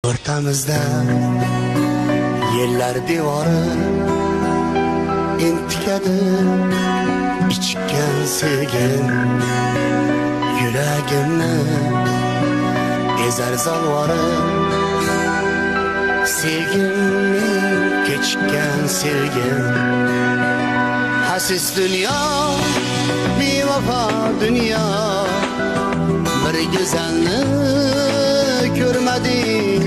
O'rtamizda yellar devori entikadi ichgan sevgim yuragimni ezar zalvori sevgimning kechgan sevgim hasis dünya bevafo dunyo bir go'zalni ko'rmadik